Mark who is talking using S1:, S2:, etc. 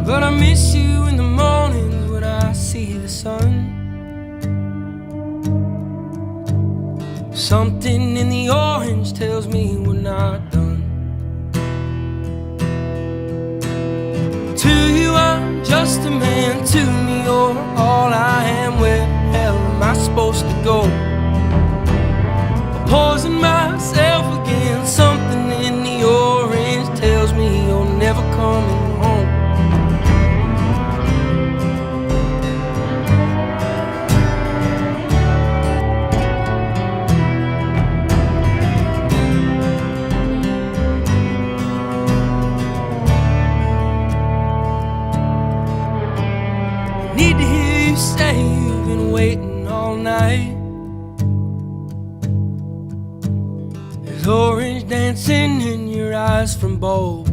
S1: But I miss you in the mornings when I see the sun. Something in the orange tells me we're not done. To you I'm just a man, to me you're all I am. Where the hell am I supposed to go? Poison myself again. Something in the orange tells me you're never coming home. Need to hear you say you've been waiting all night. There's orange dancing in your eyes from bulb